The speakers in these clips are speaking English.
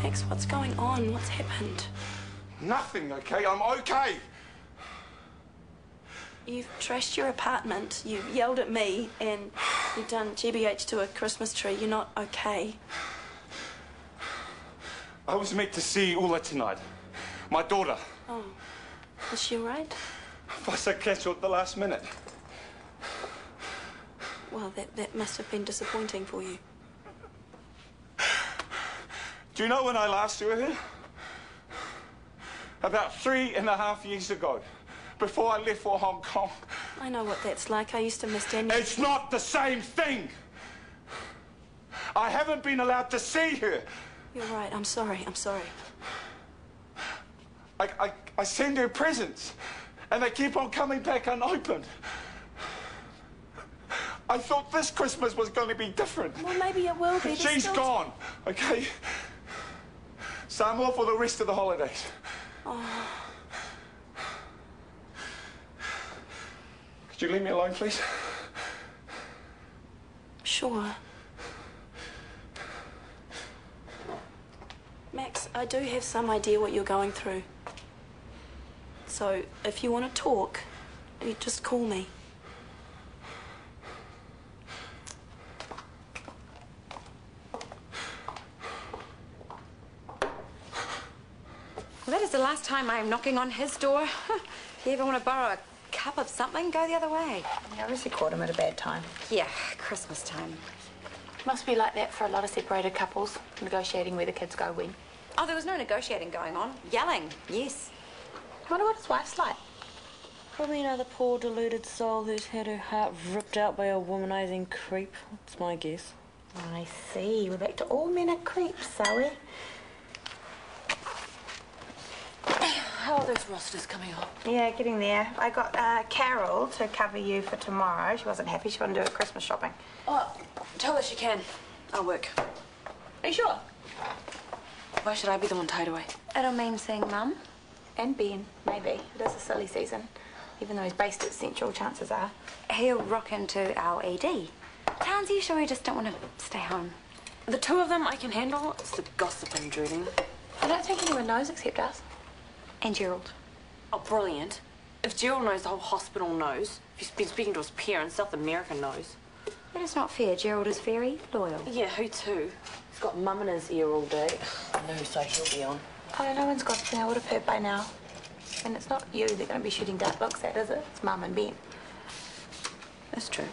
Max, what's going on? What's happened? Nothing, okay? I'm okay. You've trashed your apartment, you yelled at me, and you've done GBH to a Christmas tree. You're not okay. I was meant to see Ula tonight. My daughter. Oh. Is she all right? Vasa cancelled at the last minute. Well, that must have been disappointing for you. Do you know when I last saw her? About 3.5 years ago, before I left for Hong Kong. I know what that's like. I used to miss Daniel. It's not the same thing. I haven't been allowed to see her. You're right. I'm sorry. I'm sorry. I send her presents, and they keep on coming back unopened. I thought this Christmas was going to be different. Well, maybe it will be. She's gone, okay? So I'm off for the rest of the holidays. Oh. Could you leave me alone, please? Sure. Max, I do have some idea what you're going through. So, if you want to talk, you just call me. Well, that is the last time I am knocking on his door. If you ever want to borrow a cup of something, go the other way. You obviously caught him at a bad time. Yeah, Christmas time. Must be like that for a lot of separated couples, negotiating where the kids go when. Oh, there was no negotiating going on. Yelling, yes. I wonder what his wife's like. Probably another poor deluded soul who's had her heart ripped out by a womanizing creep. That's my guess. I see. We're back to all men are creeps, are we? How are those rosters coming on? Yeah, getting there. I got Carol to cover you for tomorrow. She wasn't happy. She wanted to do her Christmas shopping. Oh, tell her she can. I'll work. Are you sure? Why should I be the one tied away? It'll mean seeing Mum. And Ben, maybe. It is a silly season. Even though he's based at Central, chances are. He'll rock into our ED. Tansy, you sure we just don't want to stay home? The two of them I can handle. It's the gossip and drooling. I don't think anyone knows except us. And Gerald. Oh, brilliant. If Gerald knows, the whole hospital knows. If he's been speaking to his parents, South America knows. That is not fair. Gerald is very loyal. Yeah, who to? He's got Mum in his ear all day. I know whose side he'll be on. Oh, no one's got to. I would have heard by now. And it's not you they're going to be shooting dark looks at, is it? It's Mum and Ben. That's true.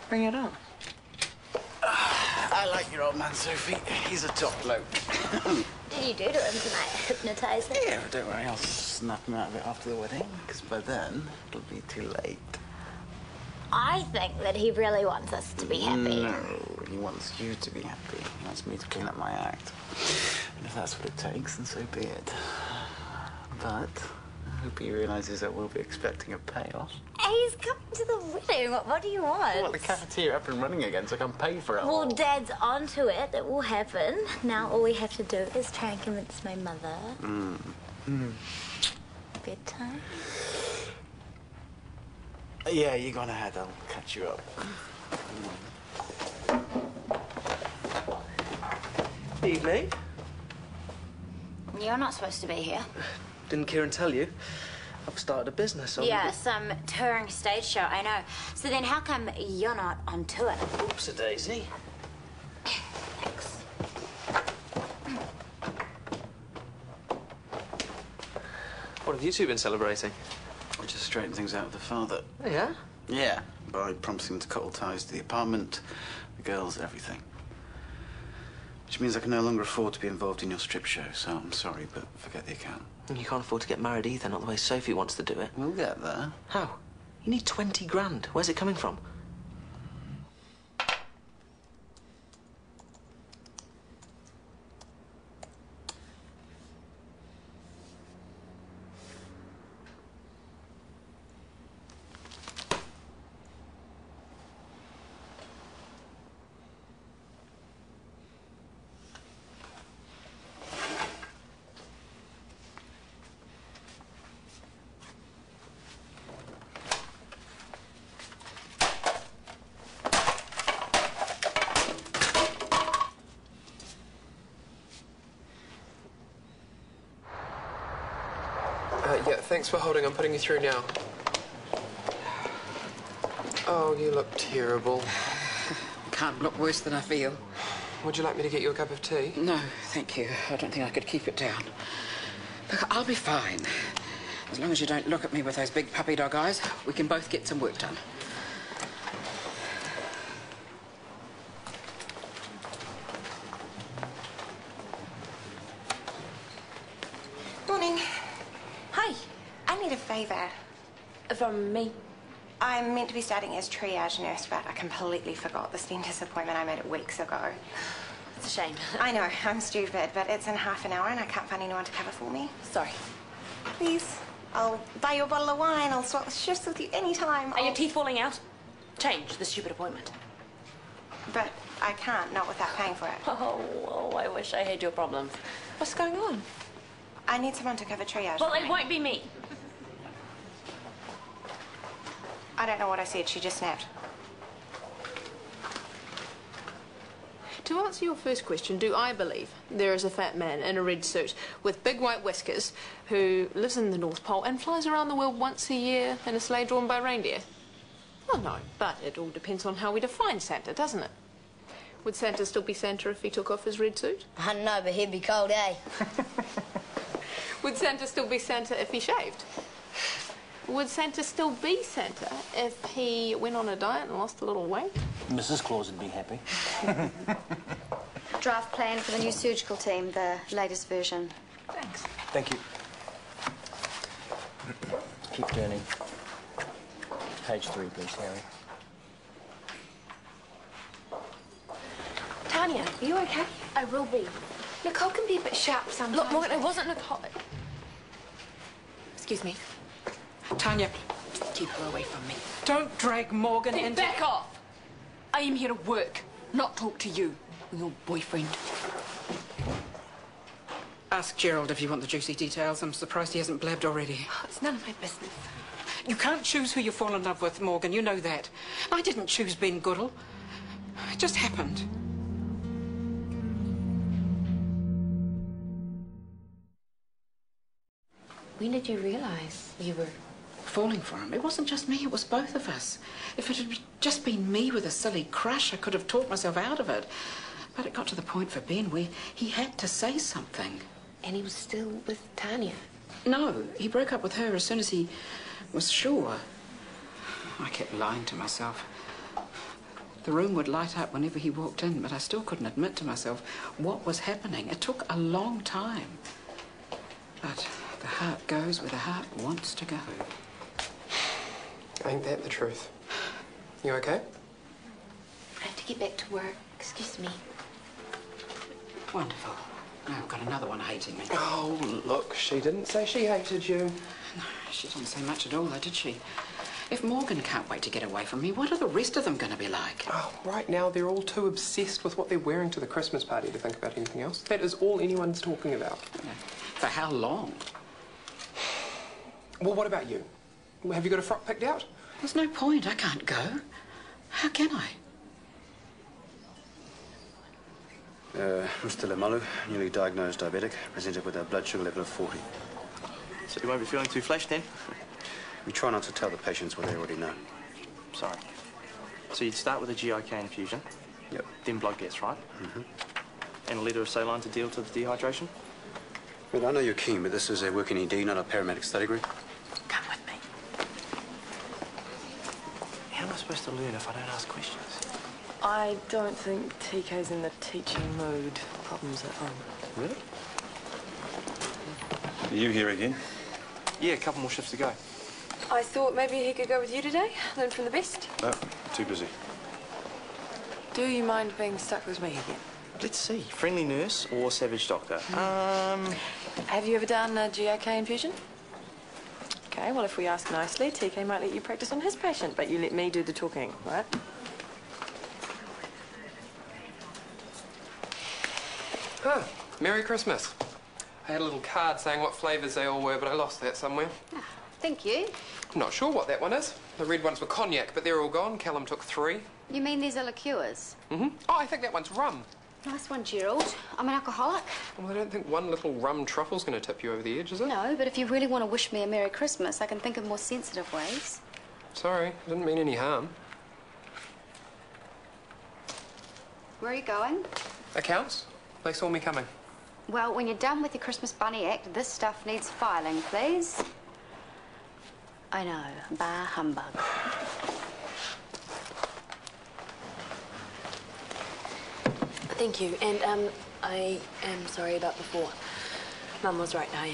Bring it on. I like your old man, Sophie. He's a top bloke. Did you do to him tonight? Hypnotise him? Yeah, don't worry. I'll snap him out of it after the wedding, because by then it'll be too late. I think that he really wants us to be happy. No, he wants you to be happy. He wants me to clean up my act. And if that's what it takes, then so be it. But I hope he realises that we'll be expecting a payoff. He's coming to the wedding. What do you want? What, the cafeteria up and running again so I can pay for it all? Well, Dad's onto it. It will happen. Now all we have to do is try and convince my mother. Bedtime? Yeah, you go on ahead. I'll catch you up. Evening. You're not supposed to be here. Didn't Kieran tell you? I've started a business. Yeah, some touring stage show, I know. So then how come you're not on tour? Oops-a-daisy. Thanks. What have you two been celebrating? I just straightened things out with the father. Oh, yeah? Yeah, by promising to cut all ties to the apartment, the girls, everything. Which means I can no longer afford to be involved in your strip show, so I'm sorry, but forget the account. You can't afford to get married either, not the way Sophie wants to do it. We'll get there. How? You need 20 grand. Where's it coming from? Yeah, thanks for holding. I'm putting you through now. Oh, you look terrible. Can't look worse than I feel. Would you like me to get you a cup of tea? No, thank you. I don't think I could keep it down. Look, I'll be fine. As long as you don't look at me with those big puppy dog eyes, we can both get some work done. Morning. Hi. I need a favour. From me. I'm meant to be starting as triage nurse, but I completely forgot this dentist appointment I made it weeks ago. It's a shame. I know, I'm stupid, but it's in half an hour and I can't find anyone to cover for me. Sorry. Please, I'll buy you a bottle of wine. I'll swap shifts with you anytime. Are your teeth falling out? Change the stupid appointment. But I can't, not without paying for it. Oh, I wish I had your problems. What's going on? I need someone to cover triage. Well, for it me. won't be me. I don't know what I said. She just snapped. To answer your first question, do I believe there is a fat man in a red suit with big white whiskers who lives in the North Pole and flies around the world once a year in a sleigh drawn by reindeer? Well, no, but it all depends on how we define Santa, doesn't it? Would Santa still be Santa if he took off his red suit? I don't know, but he'd be cold, eh? Would Santa still be Santa if he shaved? Would Santa still be Santa if he went on a diet and lost a little weight? Mrs. Claus would be happy. Draft plan for the new surgical team, the latest version. Thanks. Thank you. Keep turning. Page 3, please, Harry. Tanya, are you okay? I will be. Nicole can be a bit sharp sometimes. Look, Morgan, it wasn't Nicole. Excuse me. Tanya, keep her away from me. Don't drag Morgan into... Back off! I am here to work, not talk to you, your boyfriend. Ask Gerald if you want the juicy details. I'm surprised he hasn't blabbed already. Oh, it's none of my business. You can't choose who you fall in love with, Morgan. You know that. I didn't choose Ben Goodall. It just happened. When did you realise you were... falling for him? It wasn't just me, it was both of us. If it had just been me with a silly crush, I could have talked myself out of it. But it got to the point for Ben where he had to say something. And he was still with Tanya? No, he broke up with her as soon as he was sure. I kept lying to myself. The room would light up whenever he walked in, but I still couldn't admit to myself what was happening. It took a long time. But the heart goes where the heart wants to go. Ain't that the truth? You okay? I have to get back to work. Excuse me. Wonderful. Now I've got another one hating me. Oh, look, she didn't say she hated you. No, she didn't say much at all, though, did she? If Morgan can't wait to get away from me, what are the rest of them going to be like? Oh, right now they're all too obsessed with what they're wearing to the Christmas party to think about anything else. That is all anyone's talking about. Yeah. For how long? Well, what about you? Have you got a frock picked out? There's no point. I can't go. How can I? Mr. Lemalu, newly diagnosed diabetic, presented with a blood sugar level of 40. So you won't be feeling too flash then? We try not to tell the patients what they already know. Sorry. So you'd start with a GIK infusion. Yep. Then blood gas, right? Mm-hmm. And a litre of saline to deal to the dehydration? Well, I know you're keen, but this is a working ED, not a paramedic study group. Come with me. How am I supposed to learn if I don't ask questions? I don't think TK's in the teaching mood. Problems at home. Really? Are you here again? Yeah, a couple more shifts to go. I thought maybe he could go with you today, learn from the best. No, too busy. Do you mind being stuck with me again? Let's see. Friendly nurse or savage doctor? Have you ever done a GIK infusion? Okay, well, if we ask nicely, TK might let you practice on his patient, but you let me do the talking, right? Huh. Merry Christmas. I had a little card saying what flavours they all were, but I lost that somewhere. Thank you. I'm not sure what that one is. The red ones were cognac, but they're all gone. Callum took 3. You mean these are liqueurs? Mm-hmm. Oh, I think that one's rum. Nice one, Gerald. I'm an alcoholic. Well, I don't think one little rum truffle's going to tip you over the edge, is it? No, but if you really want to wish me a Merry Christmas, I can think of more sensitive ways. Sorry, I didn't mean any harm. Where are you going? Accounts? They saw me coming. Well, when you're done with your Christmas Bunny act, this stuff needs filing, please. I know, bah humbug. Thank you. And, I am sorry about before. Mum was right. I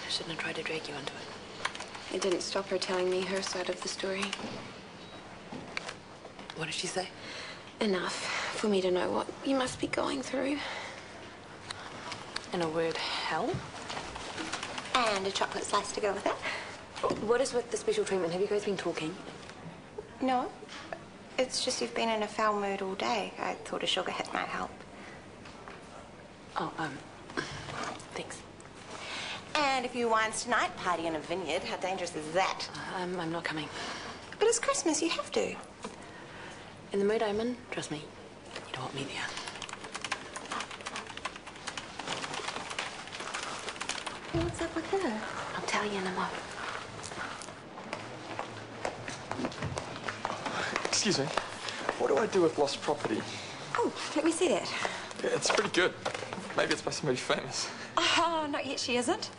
shouldn't have tried to drag you into it. It didn't stop her telling me her side of the story. What did she say? Enough for me to know what you must be going through. In a word, hell? And a chocolate slice to go with it. What is with the special treatment? Have you guys been talking? No. It's just you've been in a foul mood all day. I thought a sugar hit might help. Oh, thanks. And a few wines tonight, party in a vineyard. How dangerous is that? I'm not coming. But it's Christmas, you have to. In the mood I'm in, trust me, you don't want me there. What's up with her? I'll tell you in a moment. Excuse me. What do I do with lost property? Oh, let me see that. Yeah, it's pretty good. Maybe it's by somebody famous. Oh, not yet, she isn't.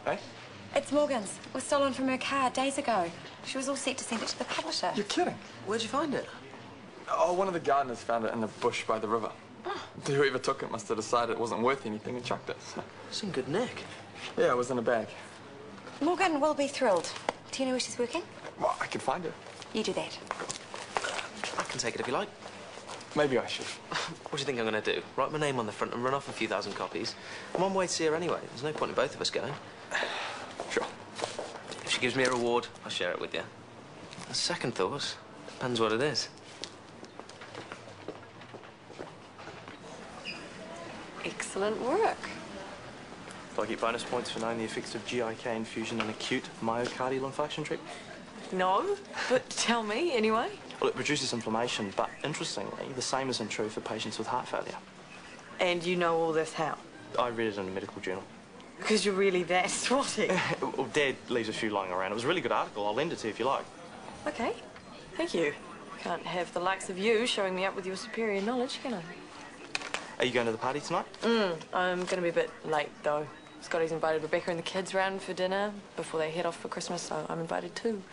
Eh? It's Morgan's. It was stolen from her car days ago. She was all set to send it to the publisher. You're kidding. Where'd you find it? Oh, one of the gardeners found it in the bush by the river. Oh. Whoever took it must have decided it wasn't worth anything and chucked it. It's in good nick. Yeah, it was in a bag. Morgan will be thrilled. Do you know where she's working? Well, I could find it. You do that. I can take it if you like. Maybe I should. What do you think I'm going to do? Write my name on the front and run off a few thousand copies? I'm on my way to see her anyway. There's no point in both of us going. Sure. If she gives me a reward, I'll share it with you. A second thought. Depends what it is. Excellent work. Do I get bonus points for knowing the effects of GIK infusion in acute myocardial infarction treatment? No, but tell me anyway. Well, it reduces inflammation, but interestingly, the same isn't true for patients with heart failure. And you know all this how? I read it in a medical journal. Because you're really that swotty. Well, Dad leaves a few lying around. It was a really good article. I'll lend it to you if you like. Okay, thank you. Can't have the likes of you showing me up with your superior knowledge, can I? Are you going to the party tonight? I'm going to be a bit late, though. Scotty's invited Rebecca and the kids round for dinner before they head off for Christmas, so I'm invited too.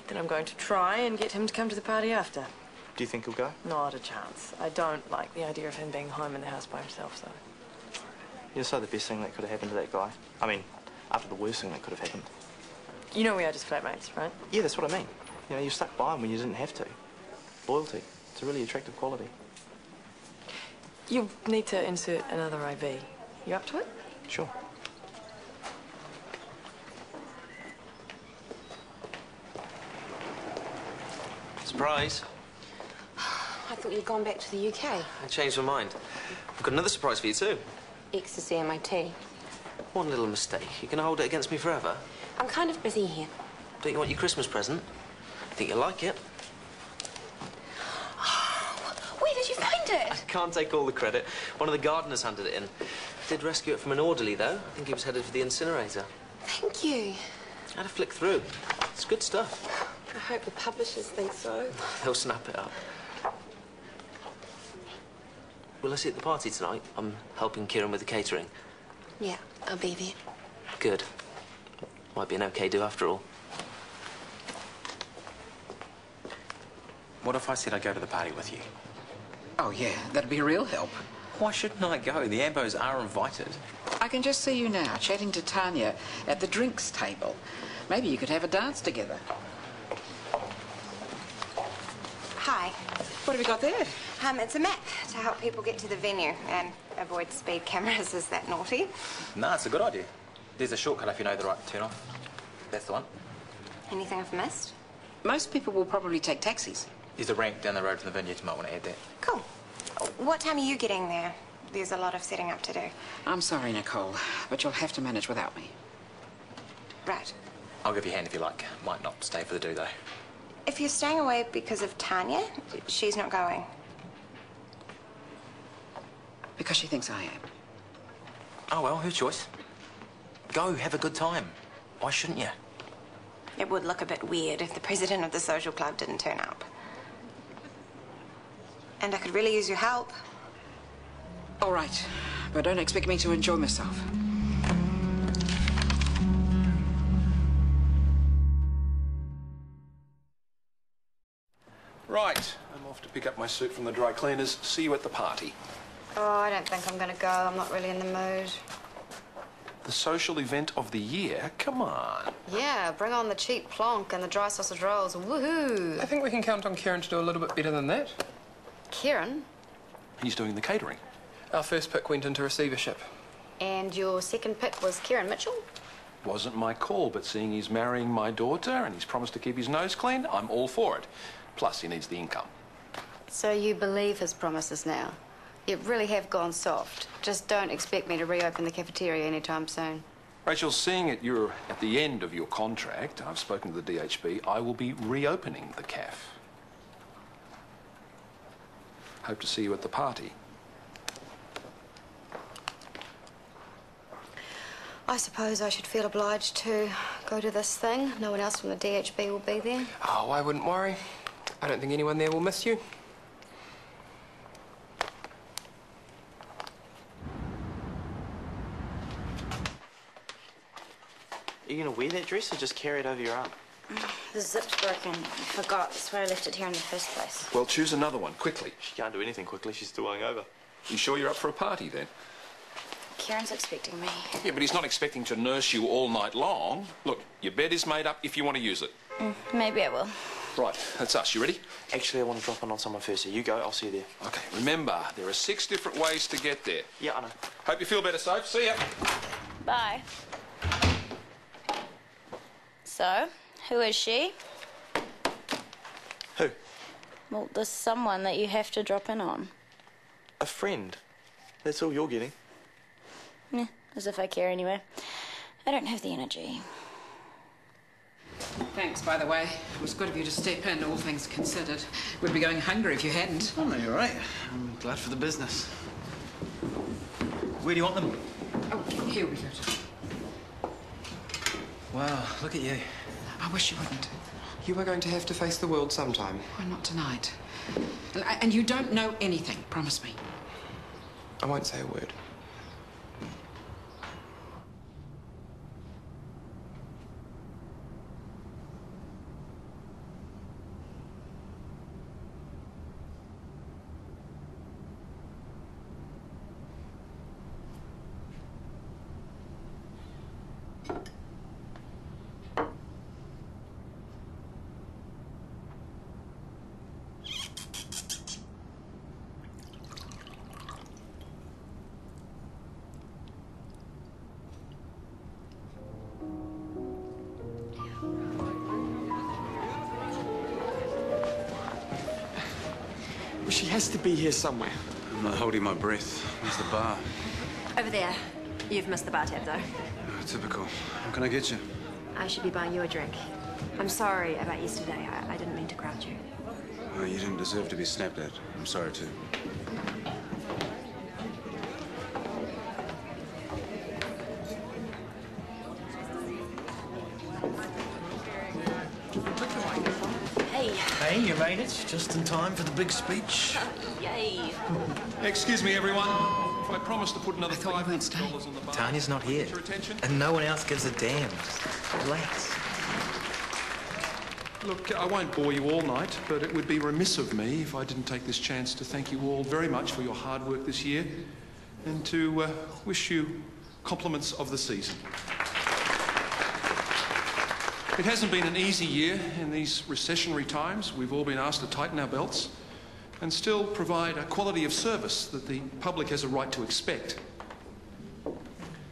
Then I'm going to try and get him to come to the party after. Do you think he'll go? Not a chance. I don't like the idea of him being home in the house by himself, so... You're so the best thing that could have happened to that guy. I mean, after the worst thing that could have happened. You know we are just flatmates, right? Yeah, that's what I mean. You know, you stuck by him when you didn't have to. Loyalty. It's a really attractive quality. You need to insert another IV. You up to it? Sure. Surprise. I thought you'd gone back to the UK. I changed my mind. I've got another surprise for you too. Ecstasy in my tea. One little mistake. You're going to hold it against me forever? I'm kind of busy here. Don't you want your Christmas present? I think you'll like it. Where did you find I it? can't take all the credit. One of the gardeners handed it in. Did rescue it from an orderly, though. I think he was headed for the incinerator. Thank you. I had to flick through. It's good stuff. I hope the publishers think so. They'll snap it up. Will I see you at the party tonight? I'm helping Kieran with the catering. Yeah, I'll be there. Good. Might be an okay do after all. What if I said I'd go to the party with you? Oh, yeah, that'd be a real help. Why shouldn't I go? The Ambos are invited. I can just see you now, chatting to Tanya at the drinks table. Maybe you could have a dance together. Hi. What have you got there? It's a map to help people get to the venue and avoid speed cameras. Is that naughty? No, it's a good idea. There's a shortcut if you know the right turn off. That's the one. Anything I've missed? Most people will probably take taxis. There's a ramp down the road from the vineyard. You might want to add that. Cool. What time are you getting there? There's a lot of setting up to do. I'm sorry, Nicole, but you'll have to manage without me. Right. I'll give you a hand if you like. Might not stay for the do, though. If you're staying away because of Tanya, she's not going. Because she thinks I am. Oh, well, her choice. Go, have a good time. Why shouldn't you? It would look a bit weird if the president of the social club didn't turn up. And I could really use your help. All right, but don't expect me to enjoy myself. Right, I'm off to pick up my suit from the dry cleaners. See you at the party. Oh, I don't think I'm going to go. I'm not really in the mood. The social event of the year? Come on. Yeah, bring on the cheap plonk and the dry sausage rolls. Woohoo! I think we can count on Kieran to do a little bit better than that. Kieran? He's doing the catering. Our first pick went into receivership. And your second pick was Kieran Mitchell? Wasn't my call, but seeing he's marrying my daughter and he's promised to keep his nose clean, I'm all for it. Plus, he needs the income. So you believe his promises now? You really have gone soft. Just don't expect me to reopen the cafeteria anytime soon. Rachel, seeing it you're at the end of your contract, I've spoken to the DHB, I will be reopening the CAF. Hope to see you at the party. I suppose I should feel obliged to go to this thing. No one else from the DHB will be there. Oh, I wouldn't worry. I don't think anyone there will miss you. Are you going to wear that dress or just carry it over your arm? The zip's broken. I forgot. That's why I left it here in the first place. Well, choose another one, quickly. She can't do anything quickly. She's still hungover. You sure you're up for a party, then? Kieran's expecting me. Yeah, but he's not expecting to nurse you all night long. Look, your bed is made up if you want to use it. Maybe I will. Right, that's us. You ready? Actually, I want to drop in on someone first, so you go. I'll see you there. OK, remember, there are 6 different ways to get there. Yeah, I know. Hope you feel better, Soph. See ya. Bye. So, who is she? Who? Well, there's someone that you have to drop in on. A friend. That's all you're getting. Yeah, as if I care anyway. I don't have the energy. Thanks, by the way. It was good of you to step in, all things considered. We'd be going hungry if you hadn't. Oh, no, you're right. I'm glad for the business. Where do you want them? Oh, here we go. Wow, look at you. I wish you wouldn't. You are going to have to face the world sometime. Why not tonight? And you don't know anything, promise me. I won't say a word. She has to be here somewhere. I'm not holding my breath. Where's the bar? Over there. You've missed the bar tab, though. Oh, typical. What can I get you? I should be buying you a drink. I'm sorry about yesterday. I didn't mean to crowd you. Oh, you didn't deserve to be snapped at. I'm sorry, too. Hey, you made it. Just in time for the big speech. Yay. Excuse me, everyone. I promised to put another $500 on the bar. Tanya's not here. And no one else gives a damn. Just relax. Look, I won't bore you all night, but it would be remiss of me if I didn't take this chance to thank you all very much for your hard work this year and to wish you compliments of the season. It hasn't been an easy year in these recessionary times. We've all been asked to tighten our belts and still provide a quality of service that the public has a right to expect.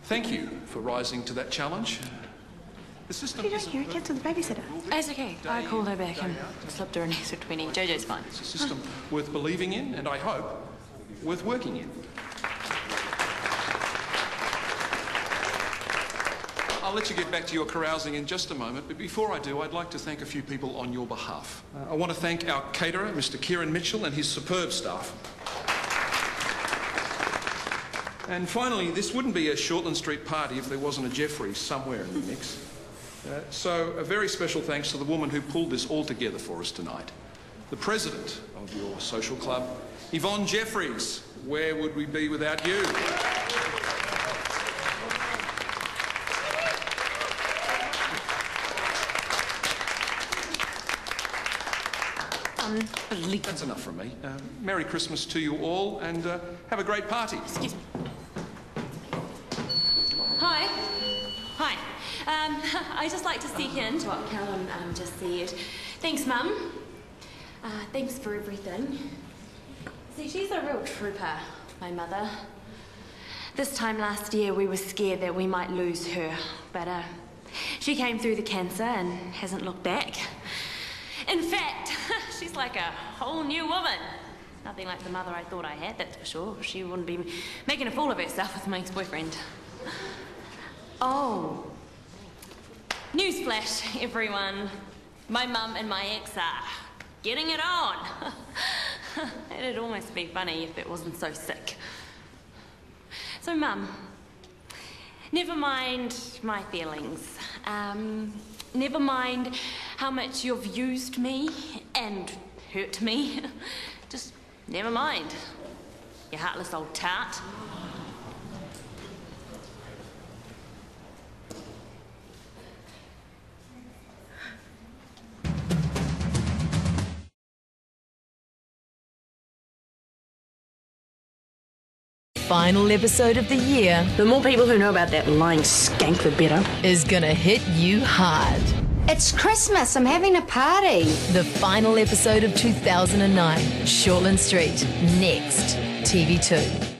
Thank you for rising to that challenge. The system What are you doing? Your kid's with the babysitter. It's okay. I called her back and slipped her an extra 20. Jojo's fine. It's a system worth believing in and, I hope, worth working in. I'll let you get back to your carousing in just a moment, but before I do, I'd like to thank a few people on your behalf. I want to thank our caterer, Mr. Kieran Mitchell, and his superb staff. And finally, this wouldn't be a Shortland Street party if there wasn't a Jeffrey's somewhere in the mix. So a very special thanks to the woman who pulled this all together for us tonight. The president of your social club, Yvonne Jeffreys. Where would we be without you? Unbelievable. That's enough from me. Merry Christmas to you all, and have a great party. Excuse me. Hi. Hi. I'd just like to second what Callum just said. Thanks, Mum. Thanks for everything. See, she's a real trooper, my mother. This time last year, we were scared that we might lose her, but she came through the cancer and hasn't looked back. In fact, she's like a whole new woman. Nothing like the mother I thought I had, that's for sure. She wouldn't be making a fool of herself with my ex-boyfriend. Oh. Newsflash, everyone. My mum and my ex are getting it on. It'd almost be funny if it wasn't so sick. So, Mum, never mind my feelings. Never mind how much you've used me and hurt me. Just never mind, you heartless old tart. Final episode of the year. The more people who know about that lying skank, the better. Is gonna hit you hard. It's Christmas. I'm having a party. The final episode of 2009, Shortland Street. Next, TV2.